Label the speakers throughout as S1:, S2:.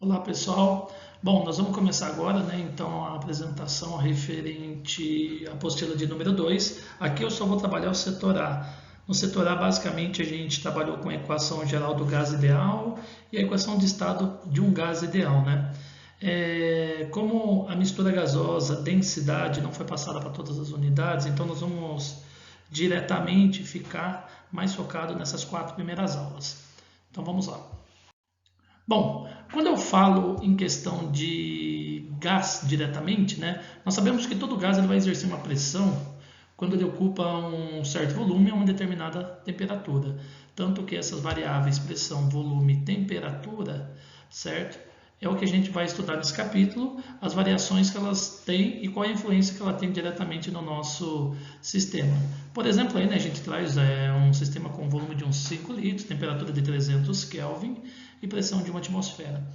S1: Olá pessoal, bom, nós vamos começar agora, né, então a apresentação referente à apostila de número 2. Aqui eu só vou trabalhar o setor A. No setor A, basicamente, a gente trabalhou com a equação geral do gás ideal e a equação de estado de um gás ideal, né? Como a mistura gasosa, densidade, não foi passada para todas as unidades, então nós vamos diretamente ficar mais focado nessas 4 primeiras aulas. Então vamos lá. Bom, quando eu falo em questão de gás diretamente, né, nós sabemos que todo gás ele vai exercer uma pressão quando ele ocupa um certo volume a uma determinada temperatura. Tanto que essas variáveis pressão, volume e temperatura, certo? É o que a gente vai estudar nesse capítulo, as variações que elas têm e qual a influência que ela tem diretamente no nosso sistema. Por exemplo, aí, né, a gente traz um sistema com volume de uns 5 litros, temperatura de 300 Kelvin e pressão de 1 atmosfera.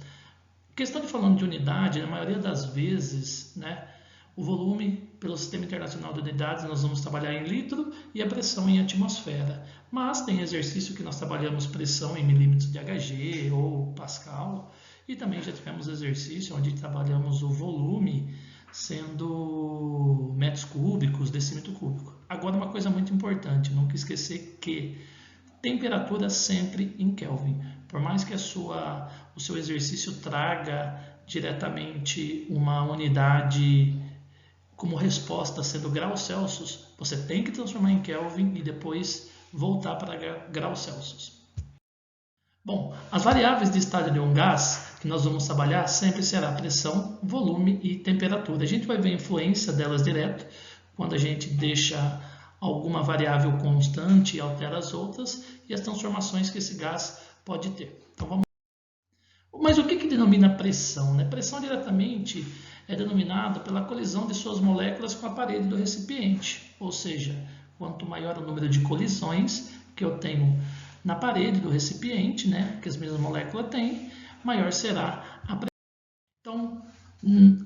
S1: Questão de falando de unidade, na maioria das vezes, né, o volume pelo Sistema Internacional de Unidades nós vamos trabalhar em litro e a pressão em atmosfera. Mas tem exercício que nós trabalhamos pressão em milímetros de Hg ou Pascal. E também já tivemos exercício onde trabalhamos o volume sendo metros cúbicos, decímetro cúbico. Agora uma coisa muito importante, nunca esquecer que temperatura sempre em Kelvin. Por mais que o seu exercício traga diretamente uma unidade como resposta sendo graus Celsius, você tem que transformar em Kelvin e depois voltar para graus Celsius. Bom, as variáveis de estado de um gás que nós vamos trabalhar sempre será pressão, volume e temperatura. A gente vai ver a influência delas direto quando a gente deixa alguma variável constante e altera as outras e as transformações que esse gás pode ter. Então vamos. Mas o que denomina pressão, né? Pressão diretamente é denominada pela colisão de suas moléculas com a parede do recipiente, ou seja, quanto maior o número de colisões que eu tenho na parede do recipiente, né, que as mesmas moléculas têm, maior será a pressão. Então,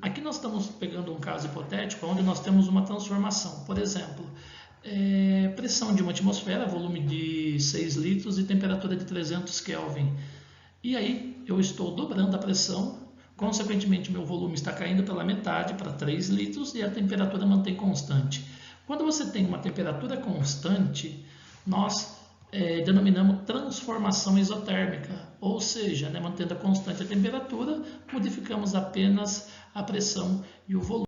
S1: aqui nós estamos pegando um caso hipotético onde nós temos uma transformação. Por exemplo, pressão de 1 atmosfera, volume de 6 litros e temperatura de 300 Kelvin. E aí eu estou dobrando a pressão, consequentemente meu volume está caindo pela metade para 3 litros e a temperatura mantém constante. Quando você tem uma temperatura constante, nós denominamos transformação isotérmica, ou seja, né, mantendo a constante a temperatura, modificamos apenas a pressão e o volume.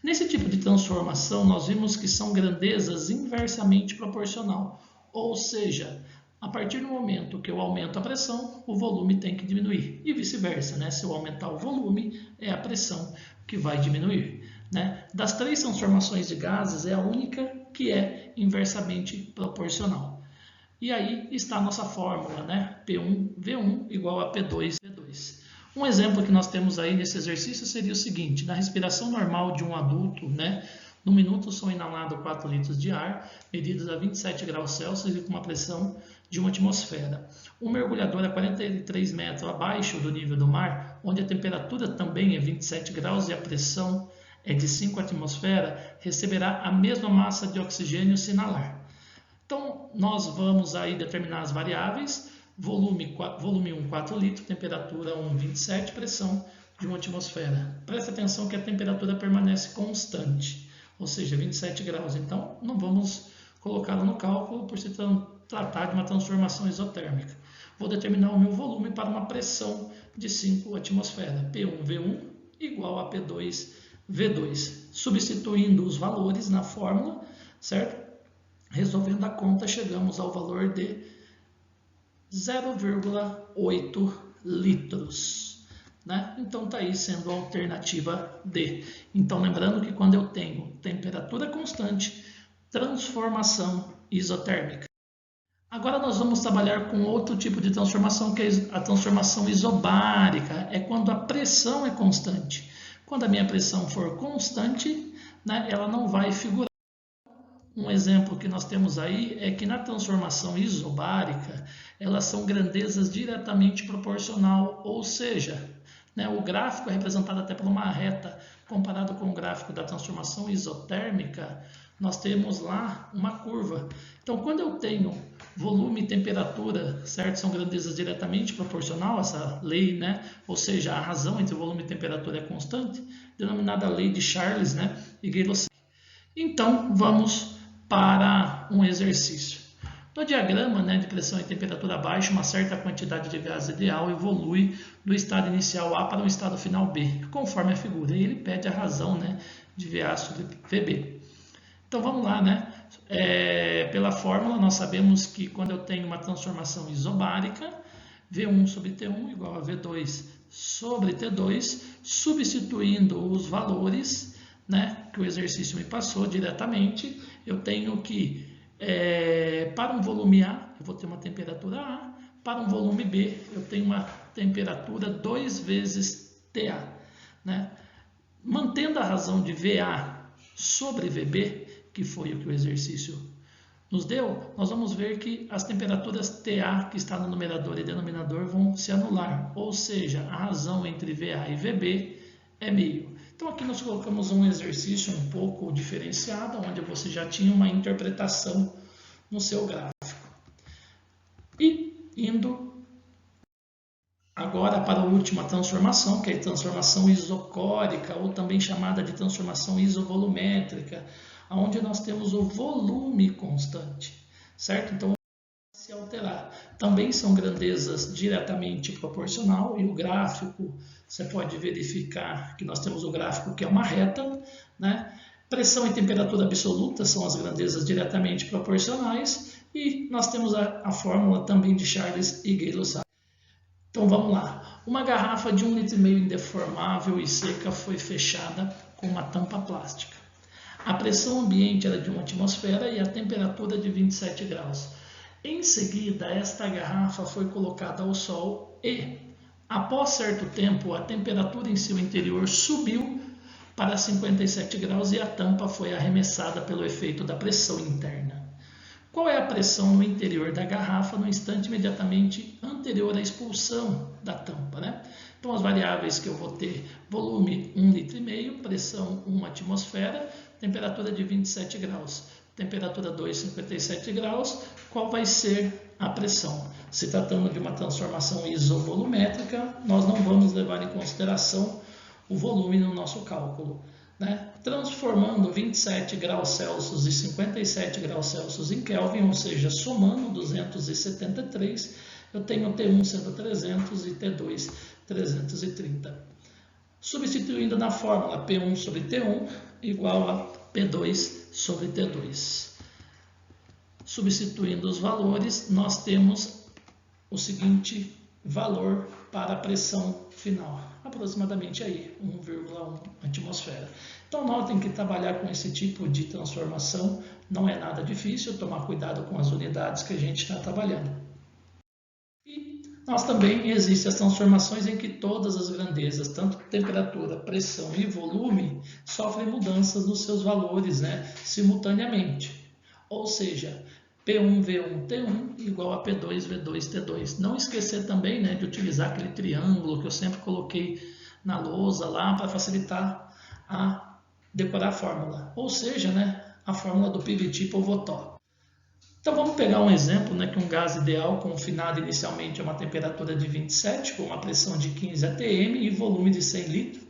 S1: Nesse tipo de transformação, nós vimos que são grandezas inversamente proporcional, ou seja, a partir do momento que eu aumento a pressão, o volume tem que diminuir, e vice-versa, né? Se eu aumentar o volume, é a pressão que vai diminuir. Né? Das 3 transformações de gases, é a única que é inversamente proporcional. E aí está a nossa fórmula, né? P1V1 igual a P2V2. Um exemplo que nós temos aí nesse exercício seria o seguinte: na respiração normal de um adulto, né, no minuto são inalados 4 litros de ar, medidos a 27 graus Celsius e com uma pressão de 1 atmosfera. Um mergulhador a 43 metros abaixo do nível do mar, onde a temperatura também é 27 graus e a pressão é de 5 atmosferas, receberá a mesma massa de oxigênio se inalar. Então, nós vamos aí determinar as variáveis: volume 1, 4 litros, temperatura 1, 27, pressão de 1 atmosfera. Preste atenção que a temperatura permanece constante, ou seja, 27 graus. Então, não vamos colocá-la no cálculo por se tratar de uma transformação isotérmica. Vou determinar o meu volume para uma pressão de 5 atmosferas, P1V1 igual a P2V2. Substituindo os valores na fórmula, certo? Resolvendo a conta, chegamos ao valor de 0,8 litros. Né? Então está aí sendo a alternativa D. Então lembrando que quando eu tenho temperatura constante, transformação isotérmica. Agora nós vamos trabalhar com outro tipo de transformação, que é a transformação isobárica. É quando a pressão é constante. Quando a minha pressão for constante, né, ela não vai figurar. Um exemplo que nós temos aí é que na transformação isobárica, elas são grandezas diretamente proporcional, ou seja, né, o gráfico é representado até por uma reta. Comparado com o gráfico da transformação isotérmica, nós temos lá uma curva. Então, quando eu tenho volume e temperatura, certo? São grandezas diretamente proporcional a essa lei, né? Ou seja, a razão entre volume e temperatura é constante, denominada lei de Charles, né? E Gay-Lussac. Então, vamos para um exercício. No diagrama, né, de pressão e temperatura baixa, uma certa quantidade de gás ideal evolui do estado inicial A para o estado final B, conforme a figura. E ele pede a razão, né, de VA sobre VB. Então vamos lá, né? Pela fórmula, nós sabemos que quando eu tenho uma transformação isobárica, V1 sobre T1 igual a V2 sobre T2, substituindo os valores, né, que o exercício me passou diretamente, eu tenho que, para um volume A, eu vou ter uma temperatura A, para um volume B, eu tenho uma temperatura 2 vezes TA. Né? Mantendo a razão de VA sobre VB, que foi o que o exercício nos deu, nós vamos ver que as temperaturas TA, que está no numerador e denominador, vão se anular, ou seja, a razão entre VA e VB é meio. Então aqui nós colocamos um exercício um pouco diferenciado, onde você já tinha uma interpretação no seu gráfico. E indo agora para a última transformação, que é a transformação isocórica, ou também chamada de transformação isovolumétrica, onde nós temos o volume constante, certo? Então, se alterar. Também são grandezas diretamente proporcional, e o gráfico, você pode verificar que nós temos o gráfico que é uma reta, né? Pressão e temperatura absoluta são as grandezas diretamente proporcionais, e nós temos a fórmula também de Charles e Gay-Lussac. Então vamos lá. Uma garrafa de 1,5 litro indeformável e seca foi fechada com uma tampa plástica. A pressão ambiente era de 1 atmosfera e a temperatura de 27 graus. Em seguida, esta garrafa foi colocada ao sol e, após certo tempo, a temperatura em seu interior subiu para 57 graus e a tampa foi arremessada pelo efeito da pressão interna. Qual é a pressão no interior da garrafa no instante imediatamente anterior à expulsão da tampa, né? Então, as variáveis que eu vou ter: volume 1,5 litro, pressão 1 atmosfera, temperatura de 27 graus, temperatura 2, 57 graus. Qual vai ser a pressão? Se tratando de uma transformação isovolumétrica, nós não vamos levar em consideração o volume no nosso cálculo. Né? Transformando 27 graus Celsius e 57 graus Celsius em Kelvin, ou seja, somando 273, eu tenho T1 sendo 300 e T2 330. Substituindo na fórmula P1 sobre T1 igual a P2 sobre T2. Substituindo os valores, nós temos o seguinte valor para a pressão final, aproximadamente aí 1,1 atmosfera. Então notem que trabalhar com esse tipo de transformação não é nada difícil, tomar cuidado com as unidades que a gente está trabalhando. E nós também existem as transformações em que todas as grandezas, tanto temperatura, pressão e volume, sofrem mudanças nos seus valores, né, simultaneamente. Ou seja, P1, V1, T1 igual a P2, V2, T2. Não esquecer também, né, de utilizar aquele triângulo que eu sempre coloquei na lousa lá para facilitar a decorar a fórmula. Ou seja, né, a fórmula do PV-T-Povotó. Então vamos pegar um exemplo, né, que um gás ideal confinado inicialmente a uma temperatura de 27, com uma pressão de 15 atm e volume de 100 litros,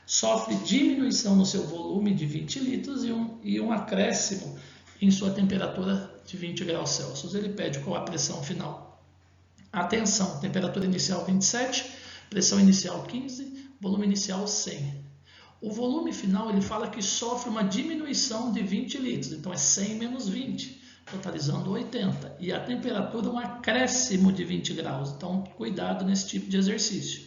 S1: sofre diminuição no seu volume de 20 litros e um acréscimo em sua temperatura de 20 graus Celsius. Ele pede qual a pressão final. Atenção, temperatura inicial 27, pressão inicial 15, volume inicial 100. O volume final ele fala que sofre uma diminuição de 20 litros, então é 100 menos 20, totalizando 80. E a temperatura um acréscimo de 20 graus, então cuidado nesse tipo de exercício.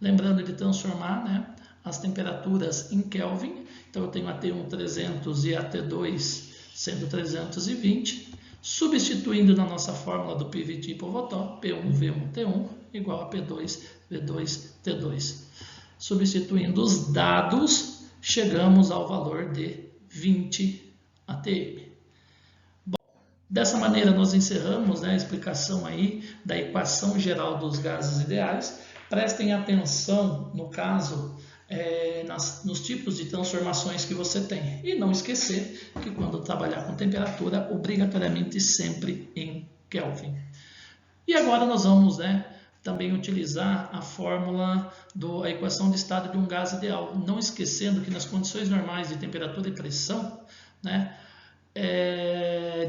S1: Lembrando de transformar, né, as temperaturas em Kelvin, então eu tenho a T1 300 e a T2 sendo 320, substituindo na nossa fórmula do PV-T-Povotó, P1, V1, T1 igual a P2, V2, T2. Substituindo os dados, chegamos ao valor de 20 atm. Bom, dessa maneira nós encerramos, né, a explicação aí da equação geral dos gases ideais. Prestem atenção, no caso, nos tipos de transformações que você tem. E não esquecer que quando trabalhar com temperatura, obrigatoriamente sempre em Kelvin. E agora nós vamos, também utilizar a fórmula da equação de estado de um gás ideal. Não esquecendo que nas condições normais de temperatura e pressão,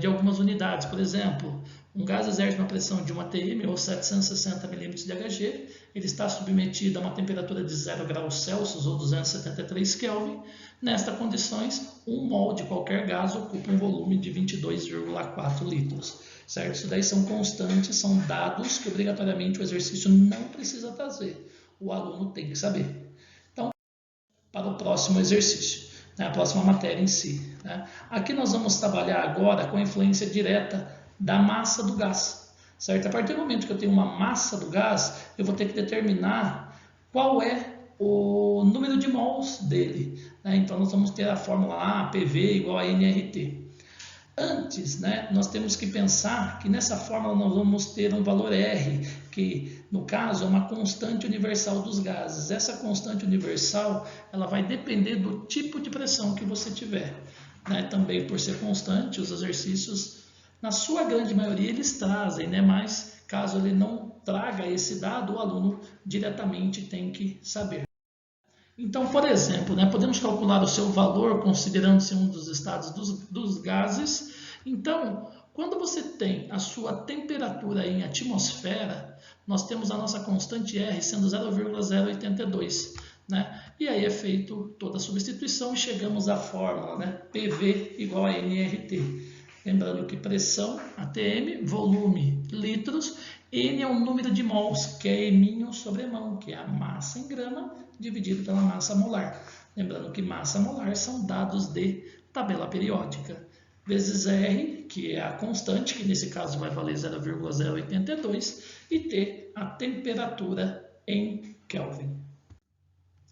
S1: de algumas unidades, por exemplo, um gás exerce uma pressão de 1 atm ou 760 ml de Hg, ele está submetido a uma temperatura de 0 graus Celsius ou 273 Kelvin. Nestas condições, 1 mol de qualquer gás ocupa um volume de 22,4 litros. Certo? Isso daí são constantes, são dados que obrigatoriamente o exercício não precisa trazer. O aluno tem que saber. Então, para o próximo exercício, a próxima matéria em si. Aqui nós vamos trabalhar agora com a influência direta da massa do gás. Certo? A partir do momento que eu tenho uma massa do gás, eu vou ter que determinar qual é o número de mols dele. Então, nós vamos ter a fórmula A, PV igual a nRT. Antes, nós temos que pensar que nessa fórmula nós vamos ter um valor R, que no caso é uma constante universal dos gases. Essa constante universal ela vai depender do tipo de pressão que você tiver. Também por ser constante, os exercícios, na sua grande maioria, eles trazem, mas caso ele não traga esse dado, o aluno diretamente tem que saber. Então, por exemplo, podemos calcular o seu valor considerando-se um dos estados dos gases. Então, quando você tem a sua temperatura em atmosfera, nós temos a nossa constante R sendo 0,082. E aí é feito toda a substituição e chegamos à fórmula, PV igual a nRT. Lembrando que pressão, atm, volume, litros, N é o número de mols, que é eminho sobre mão, que é a massa em grama, dividido pela massa molar. Lembrando que massa molar são dados de tabela periódica. Vezes R, que é a constante, que nesse caso vai valer 0,082, e T, a temperatura em Kelvin.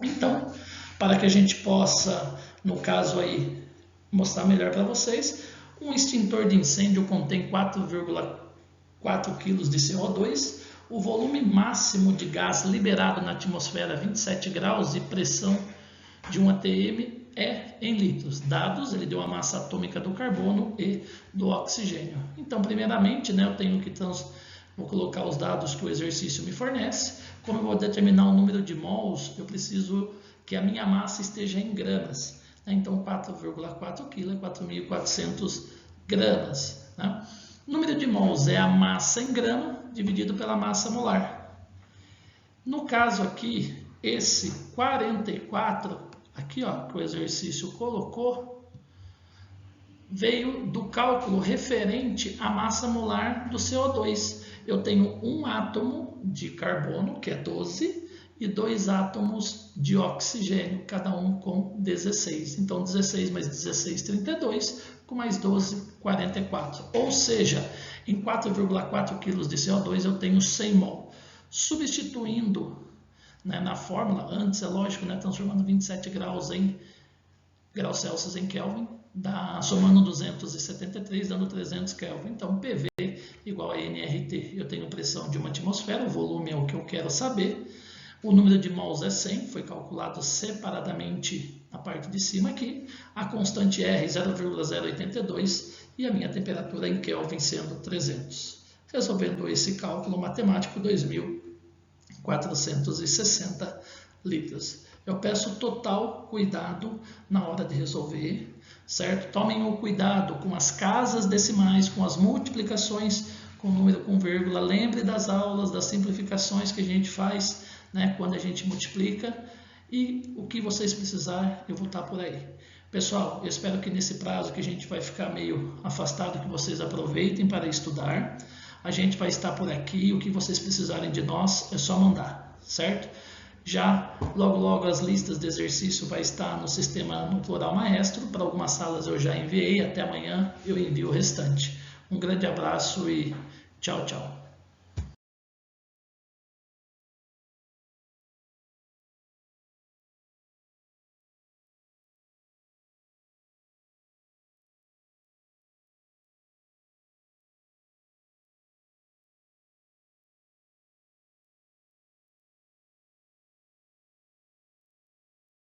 S1: Então, para que a gente possa, no caso aí, mostrar melhor para vocês, um extintor de incêndio contém 4,4 kg de CO2, o volume máximo de gás liberado na atmosfera 27 graus e pressão de 1 atm é em litros. Dados, ele deu a massa atômica do carbono e do oxigênio. Então, primeiramente, eu tenho que vou colocar os dados que o exercício me fornece. Como eu vou determinar o número de mols, eu preciso que a minha massa esteja em gramas. Então, 4,4 kg é 4.400 gramas. Número de mols é a massa em grama dividido pela massa molar. No caso aqui, esse 44, aqui que o exercício colocou, veio do cálculo referente à massa molar do CO2. Eu tenho um átomo de carbono, que é 12, e 2 átomos de oxigênio, cada um com 16. Então, 16 mais 16, 32, com mais 12, 44. Ou seja, em 4,4 kg de CO2 eu tenho 100 mol. Substituindo na fórmula, antes é lógico, transformando 27 graus Celsius em Kelvin, somando 273, dando 300 Kelvin. Então, PV igual a nRT. Eu tenho pressão de 1 atmosfera, o volume é o que eu quero saber. O número de mols é 100, foi calculado separadamente na parte de cima aqui. A constante R 0,082 e a minha temperatura em Kelvin sendo 300. Resolvendo esse cálculo matemático, 2.460 litros. Eu peço total cuidado na hora de resolver, certo? Tomem o cuidado com as casas decimais, com as multiplicações, com número com vírgula. Lembre das aulas, das simplificações que a gente faz, quando a gente multiplica, e o que vocês precisarem, eu vou estar por aí. Pessoal, eu espero que nesse prazo que a gente vai ficar meio afastado, que vocês aproveitem para estudar. A gente vai estar por aqui, o que vocês precisarem de nós é só mandar, certo? Já logo as listas de exercício vai estar no sistema no Plural Maestro. Para algumas salas eu já enviei, até amanhã eu envio o restante. Um grande abraço e tchau, tchau.